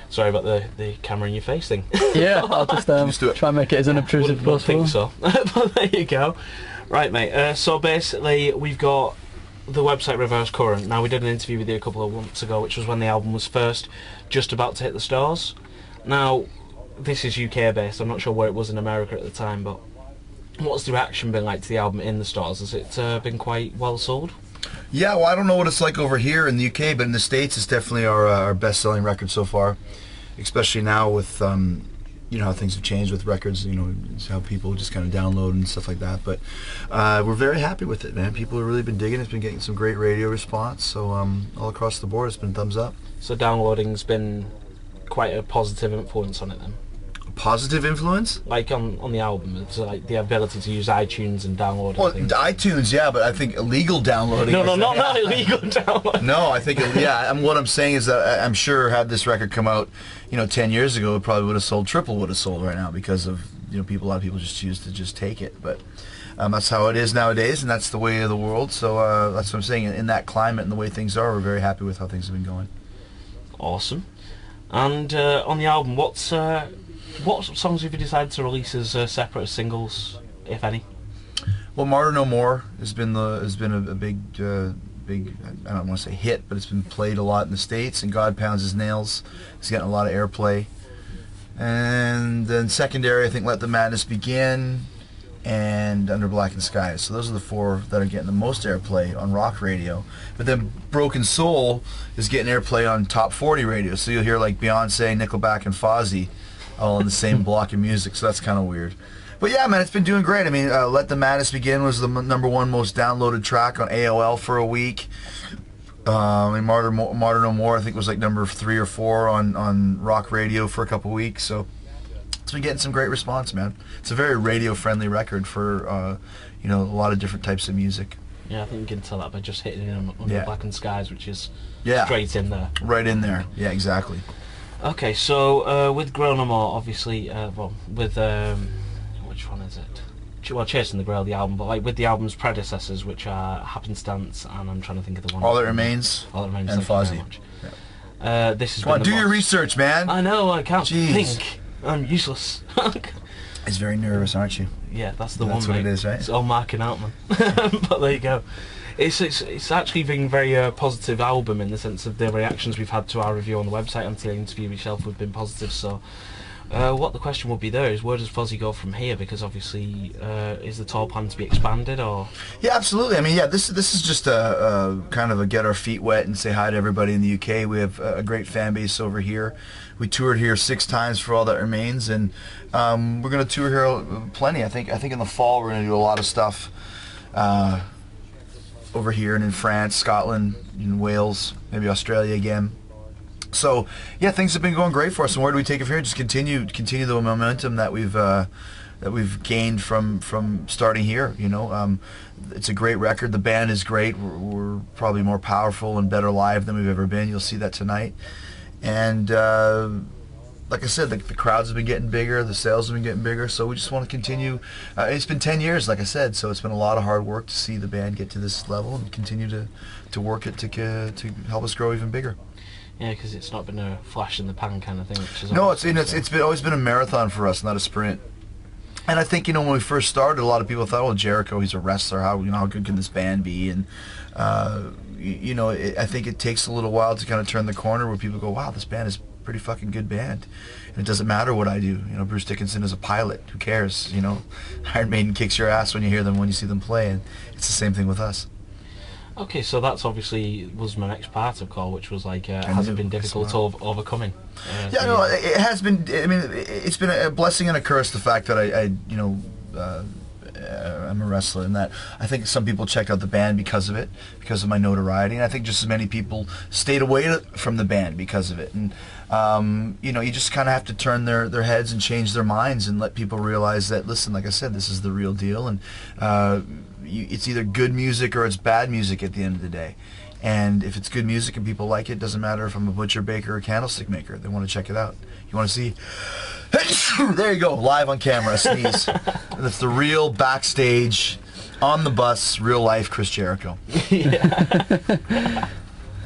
Sorry about the camera in your face thing. Yeah, I'll just try and make it as unobtrusive as possible. Think so. But there you go. Right, mate. So basically, we've got the website Reverse Current. Now, we did an interview with you a couple of months ago, which was when the album was first just about to hit the stores. Now, this is UK based. I'm not sure where it was in America at the time, but what's the reaction been like to the album in the stores? Has it been quite well sold? Yeah, well, I don't know what it's like over here in the UK, but in the States, it's definitely our best-selling record so far. Especially now with you know how things have changed with records. You know, it's how people just kind of download and stuff like that. But we're very happy with it, man. People have really been digging it. It's been getting some great radio response. So all across the board, it's been thumbs up. So downloading's been quite a positive influence on it then? Positive influence? Like on the album, it's like the ability to use iTunes and download. Well, things. iTunes, yeah, but I think illegal downloading. No, not illegal downloading. No, I think yeah. And what I'm saying is that I'm sure had this record come out, you know, 10 years ago, it probably would have sold triple would have sold right now because of a lot of people just choose to just take it. But that's how it is nowadays, and that's the way of the world. So that's what I'm saying. In that climate and the way things are, we're very happy with how things have been going. Awesome. And on the album, what songs have you decided to release as separate singles, if any? Well, Martyr No More has been a big I don't want to say hit, but it's been played a lot in the States. And God Pounds His Nails is getting a lot of airplay. And then secondary, I think Let the Madness Begin and Under Blackened Skies. So those are the four that are getting the most airplay on rock radio. But then Broken Soul is getting airplay on top 40 radio. So you'll hear like Beyonce, Nickelback, and Fozzy all in the same block of music. So that's kind of weird. But yeah, man, it's been doing great. I mean, Let the Madness Begin was the #1 most downloaded track on AOL for a week. And Martyr No More, I think, was like number 3 or 4 on rock radio for a couple weeks. So it's been getting some great response, man. It's a very radio-friendly record for you know, a lot of different types of music. Yeah, I think you can tell that by just hitting it on the Blackened Skies, which is straight in there. Right in there. Yeah, exactly. Okay, so with Grow No More, obviously, well, with which one is it? Well, Chasing the Grail, the album, but like with the album's predecessors, which are Happenstance, and I'm trying to think of the one. All That Remains. All That Remains. And Fozzy. Yeah. This is. Come on, do your research, man. I know, I can't think. I'm useless. It's very nervous, aren't you? Yeah, that's the one. That's what mate. it is, right? It's all marking out, man. But there you go. It's actually been a very positive album in the sense of the reactions we've had to our review on the website and to the interview itself have been positive. So, what the question would be there is, where does Fozzy go from here? Because obviously, is the tour plan to be expanded or? Yeah, absolutely. I mean, yeah, this is just a kind of a get our feet wet and say hi to everybody in the UK. We have a great fan base over here. We toured here 6 times for All That Remains, and we're going to tour here plenty. I think in the fall we're going to do a lot of stuff over here and in France, Scotland, in Wales, maybe Australia again. So yeah, things have been going great for us. And where do we take it from here? Just continue the momentum that we've gained from starting here. You know, it's a great record. The band is great. We're probably more powerful and better live than we've ever been. You'll see that tonight. And like I said, the crowds have been getting bigger, the sales have been getting bigger, so we just want to continue. It's been 10 years, like I said, so it's been a lot of hard work to see the band get to this level and continue to work it to help us grow even bigger. Yeah, because it's not been a flash in the pan kind of thing. Which is no, it's always been a marathon for us, not a sprint. And I think, you know, when we first started, a lot of people thought, "Oh, Jericho, he's a wrestler. How good can this band be?" And you know, I think it takes a little while to kind of turn the corner where people go, "Wow, this band is a pretty fucking good band." And it doesn't matter what I do. You know, Bruce Dickinson is a pilot. Who cares? You know, Iron Maiden kicks your ass when you hear them, when you see them play, and it's the same thing with us. Okay, so that's obviously was my next part of call, which was like, has it been difficult overcoming? Yeah, no, it has been. I mean, it's been a blessing and a curse, the fact that I you know, I'm a wrestler, and that I think some people checked out the band because of it, because of my notoriety, and I think just as many people stayed away from the band because of it. And you know, you just kind of have to turn their heads and change their minds and let people realize that, listen, like I said, this is the real deal, and it's either good music or it's bad music at the end of the day. And if it's good music and people like it, doesn't matter if I'm a butcher, baker, or candlestick maker. They want to check it out. You want to see? There you go, live on camera, a sneeze. That's the real backstage, on the bus, real life Chris Jericho. Yeah.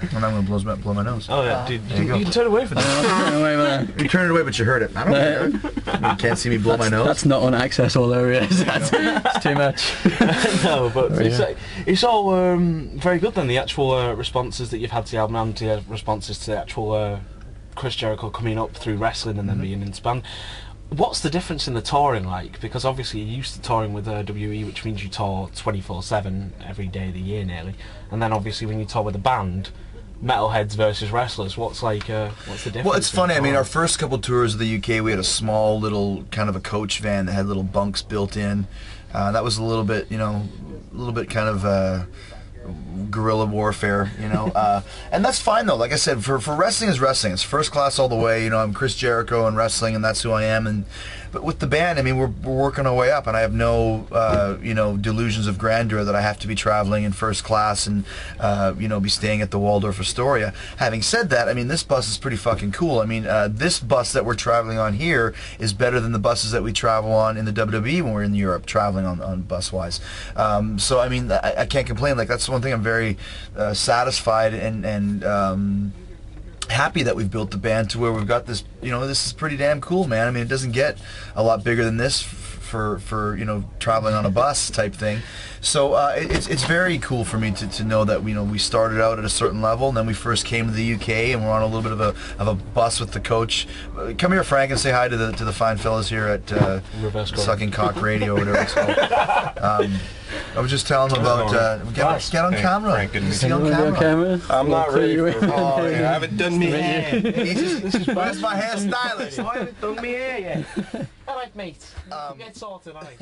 And I'm going to blow my nose. Oh yeah, dude, you can turn away from that. You turned it away, but you heard it. I don't care. You can't see me blow my nose. That's not on accessible areas. It's too much. No, but it's all very good then, the actual responses that you've had to the album and the responses to the actual Chris Jericho coming up through wrestling and then being in the band. What's the difference in the touring like? Because obviously you're used to touring with WE, which means you tour 24/7 every day of the year nearly, and then obviously when you tour with a band, metalheads versus wrestlers, what's the difference? Well, it's funny. I mean, our first couple tours of the UK, we had a small little kind of a coach van that had little bunks built in. That was a little bit, kind of guerrilla warfare, and that's fine though. Like I said, for wrestling is wrestling. It's first class all the way. I'm Chris Jericho and wrestling, and that's who I am. But with the band, I mean, we're working our way up, and I have no delusions of grandeur that I have to be traveling in first class and be staying at the Waldorf Astoria. Having said that, I mean, this bus is pretty fucking cool. I mean, this bus that we're traveling on here is better than the buses that we travel on in the WWE when we're in Europe traveling on bus-wise. So I mean, I can't complain. Like, that's one thing I'm very satisfied and happy that we've built the band to where we've got this. This is pretty damn cool, man. I mean, it doesn't get a lot bigger than this for traveling on a bus type thing. So it's very cool for me to know that we started out at a certain level, and then we first came to the UK, and we're on a little bit of a bus with the coach. Come here, Frank, and say hi to the fine fellas here at Sucking Cock Radio, or whatever it's called. I was just telling him about get on camera. Frank, Is he on camera? I'm not ready. Oh, you haven't done me hair. This is my hairstylist. I haven't done me hair yet. All right, mate. Get sorted, all right.